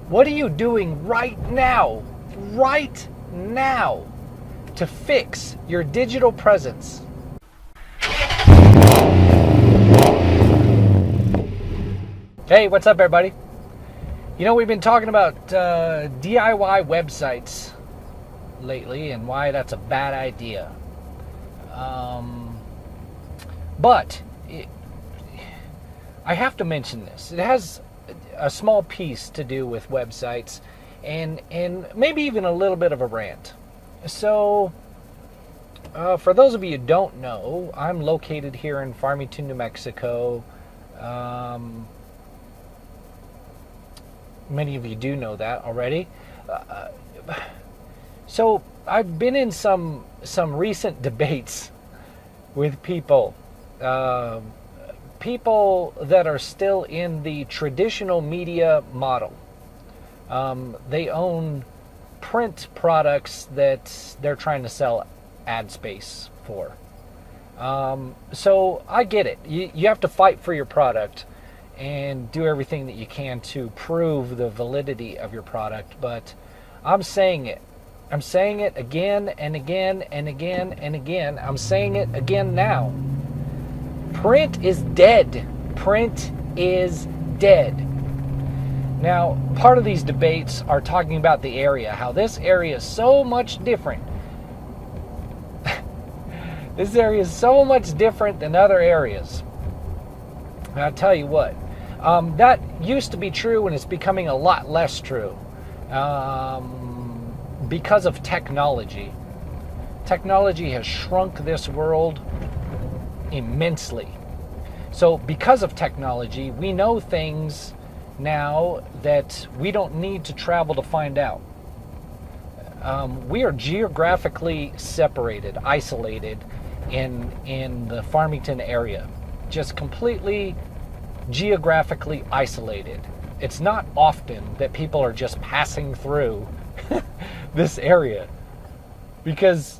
What are you doing right now to fix your digital presence? Hey, what's up, everybody? You know, we've been talking about DIY websites lately and why that's a bad idea. But I have to mention this. It has a small piece to do with websites and maybe even a little bit of a rant. So, for those of you who don't know, I'm located here in Farmington, New Mexico. Many of you do know that already. So I've been in some recent debates with people that are still in the traditional media model. They own print products that they're trying to sell ad space for. So I get it. You have to fight for your product and do everything that you can to prove the validity of your product. But I'm saying it. I'm saying it again and again and again and again. I'm saying it again now. Print is dead. Print is dead. Now, part of these debates are talking about the area, how this area is so much different. This area is so much different than other areas. And I'll tell you what, that used to be true and it's becoming a lot less true because of technology. Technology has shrunk this world immensely. So because of technology, we know things now that we don't need to travel to find out. We are geographically separated, isolated in the Farmington area. Just completely geographically isolated. It's not often that people are just passing through this area, because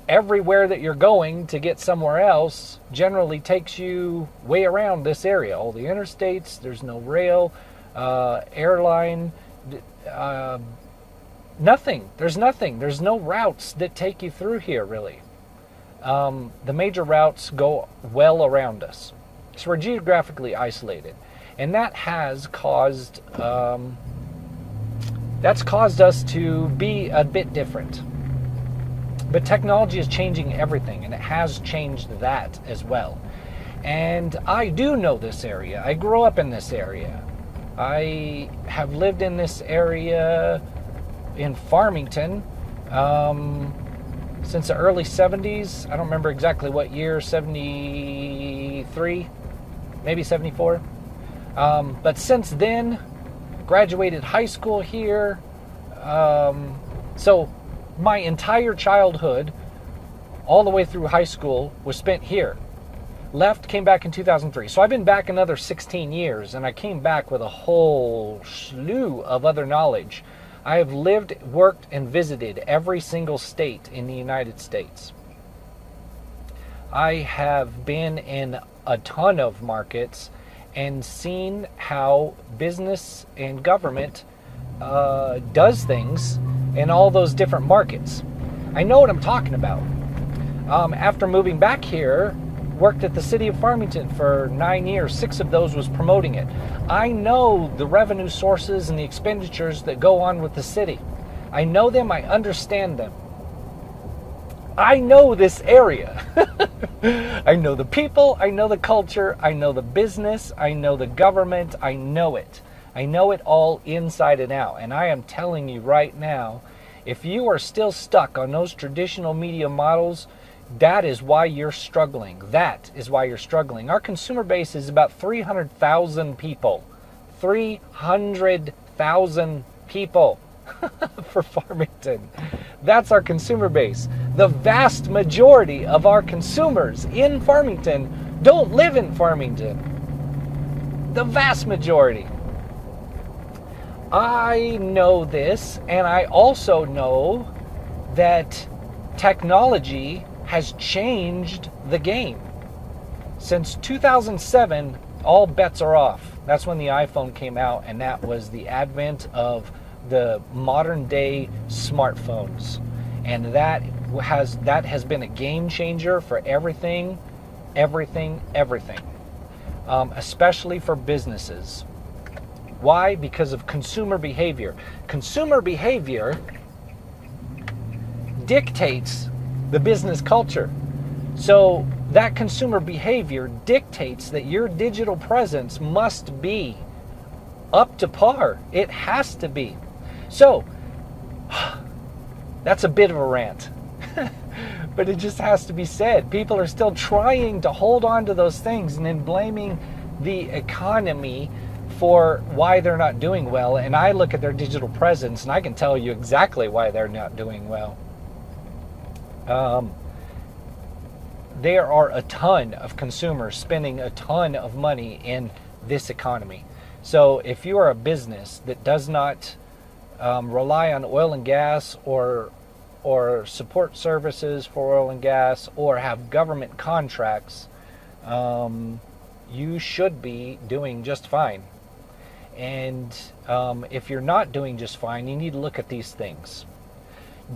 everywhere that you're going to get somewhere else generally takes you way around this area. All the interstates, there's no rail, airline, nothing. There's nothing. There's no routes that take you through here, really. The major routes go well around us. So we're geographically isolated. And that has caused us to be a bit different. But technology is changing everything, and it has changed that as well. And I do know this area. I grew up in this area. I have lived in this area in Farmington since the early 70s. I don't remember exactly what year, 73, maybe 74. But since then, graduated high school here. So my entire childhood, all the way through high school, was spent here. Left, came back in 2003. So I've been back another 16 years, and I came back with a whole slew of other knowledge. I have lived, worked, and visited every single state in the United States. I have been in a ton of markets and seen how business and government does things in all those different markets. I know what I'm talking about. After moving back here, worked at the city of Farmington for 9 years. 6 of those was promoting it. I know the revenue sources and the expenditures that go on with the city. I know them. I understand them. I know this area. I know the people. I know the culture. I know the business. I know the government. I know it. I know it all inside and out. And I am telling you right now, if you are still stuck on those traditional media models, that is why you're struggling. That is why you're struggling. Our consumer base is about 300,000 people. 300,000 people for Farmington. That's our consumer base. The vast majority of our consumers in Farmington don't live in Farmington. The vast majority. I know this, and I also know that technology has changed the game. Since 2007, all bets are off. That's when the iPhone came out, and that was the advent of the modern day smartphones. And that has been a game changer for everything, especially for businesses. Why? Because of consumer behavior. Consumer behavior dictates the business culture. So that consumer behavior dictates that your digital presence must be up to par. It has to be. So that's a bit of a rant, but it just has to be said. People are still trying to hold on to those things and then blaming the economy for why they're not doing well. And I look at their digital presence and I can tell you exactly why they're not doing well. There are a ton of consumers spending a ton of money in this economy. So if you are a business that does not rely on oil and gas or support services for oil and gas or have government contracts, you should be doing just fine. And if you're not doing just fine, you need to look at these things.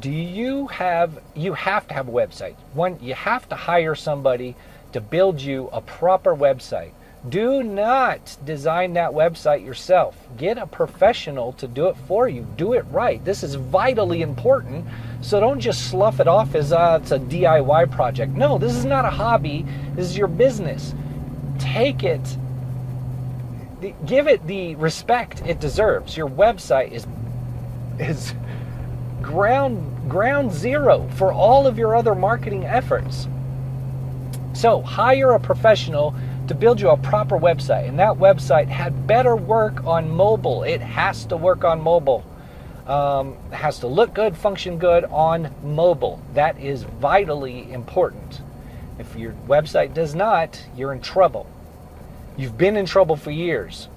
You have to have a website. One, you have to hire somebody to build you a proper website. Do not design that website yourself. Get a professional to do it for you. Do it right. This is vitally important. So don't just slough it off as it's a DIY project. No, this is not a hobby. This is your business. Take it. Give it the respect it deserves. Your website is ground zero for all of your other marketing efforts. So hire a professional to build you a proper website, and that website had better work on mobile. It has to work on mobile. It has to look good, function good on mobile. That is vitally important. If your website does not, you're in trouble. You've been in trouble for years.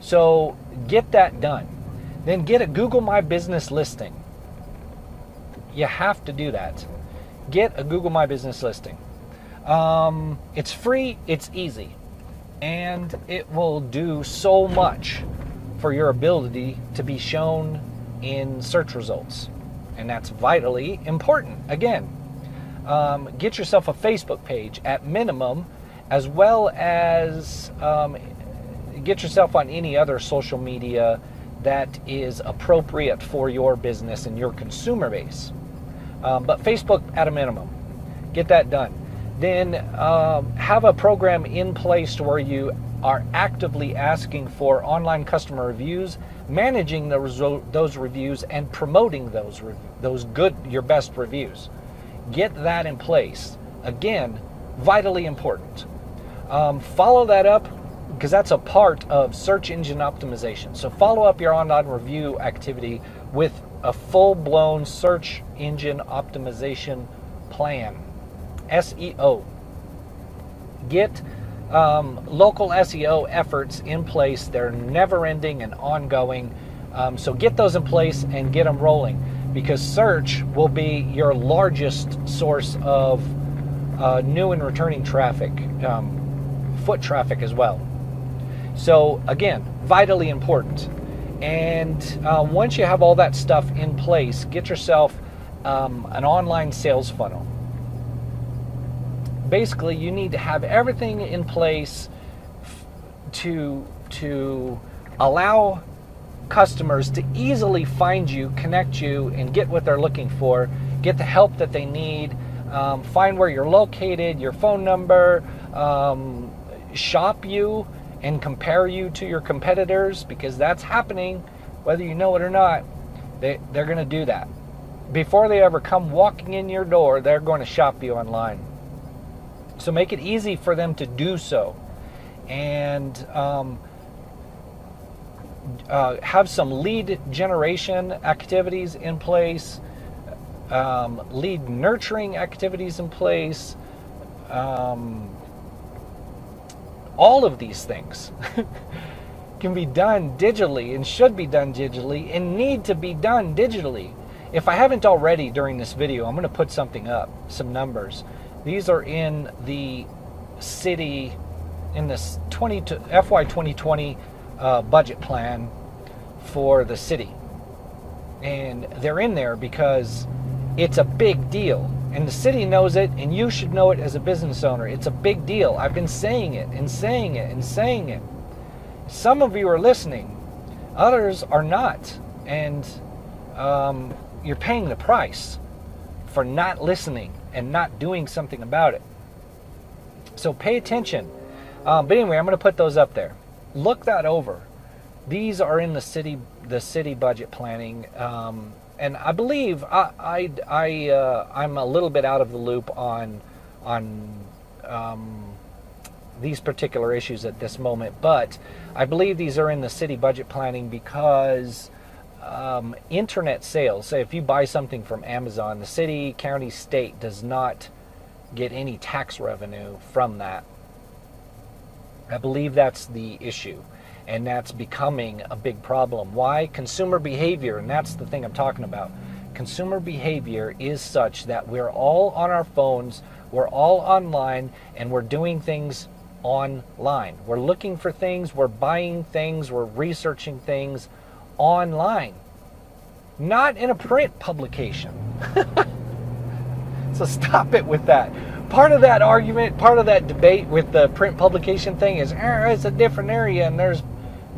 So get that done. Then get a Google My Business listing. You have to do that. Get a Google My Business listing. It's free, it's easy, and it will do so much for your ability to be shown in search results. And that's vitally important. Again, get yourself a Facebook page at minimum, as well as get yourself on any other social media that is appropriate for your business and your consumer base. But Facebook at a minimum. Get that done. Then have a program in place where you are actively asking for online customer reviews, managing those reviews, and promoting your best reviews. Get that in place. Again, vitally important. Follow that up, because that's a part of search engine optimization. So follow up your online review activity with a full-blown search engine optimization plan. SEO. Get local SEO efforts in place. They're never-ending and ongoing. So get those in place and get them rolling, because search will be your largest source of new and returning traffic, foot traffic as well. So again, vitally important. And once you have all that stuff in place, get yourself an online sales funnel. Basically, you need to have everything in place to allow customers to easily find you, connect you, and get what they're looking for, get the help that they need, find where you're located, your phone number, shop you and compare you to your competitors, because that's happening, whether you know it or not. They're going to do that. Before they ever come walking in your door, they're going to shop you online. So make it easy for them to do so. And have some lead generation activities in place, lead nurturing activities in place. All of these things can be done digitally and should be done digitally and need to be done digitally. If I haven't already during this video, I'm going to put something up, some numbers. These are in the city in this FY 2020 budget plan for the city. And they're in there because it's a big deal. And the city knows it, and you should know it as a business owner. It's a big deal. I've been saying it and saying it and saying it. Some of you are listening. Others are not. And you're paying the price for not listening and not doing something about it. So pay attention. But anyway, I'm going to put those up there. Look that over. These are in the city budget planning. And I believe I'm a little bit out of the loop on these particular issues at this moment, but I believe these are in the city budget planning because internet sales, say if you buy something from Amazon, the city, county, state does not get any tax revenue from that. I believe that's the issue. And that's becoming a big problem. Why? Consumer behavior, and that's the thing I'm talking about. Consumer behavior is such that we're all on our phones, we're all online, and we're doing things online. We're looking for things, we're buying things, we're researching things online. Not in a print publication. So stop it with that. Part of that argument, part of that debate with the print publication thing is, it's a different area and there's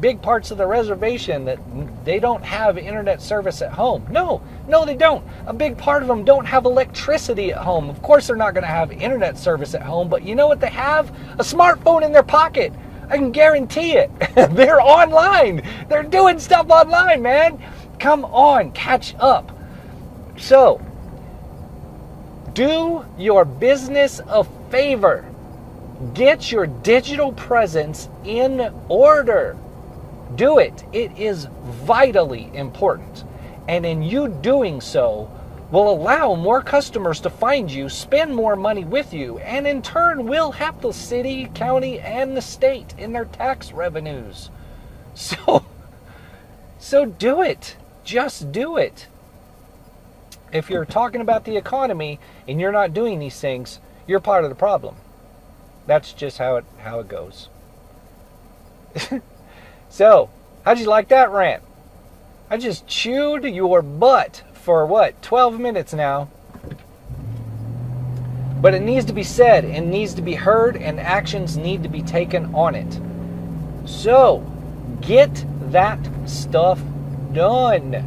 big parts of the reservation that they don't have internet service at home. No, they don't. A big part of them don't have electricity at home. Of course they're not going to have internet service at home, but you know what they have? A smartphone in their pocket. I can guarantee it. They're online. They're doing stuff online, man. Come on, catch up. So, do your business a favor. Get your digital presence in order. Do it. It is vitally important. And in you doing so will allow more customers to find you, spend more money with you, and in turn will help the city, county, and the state in their tax revenues. So do it. Just do it. If you're talking about the economy and you're not doing these things, you're part of the problem. That's just how it goes. So, how'd you like that rant? I just chewed your butt for 12 minutes now. But it needs to be said, it needs to be heard, and actions need to be taken on it. So, get that stuff done.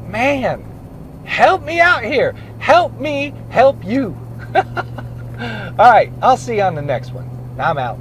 Man, help me out here. Help me help you. All right, I'll see you on the next one. I'm out.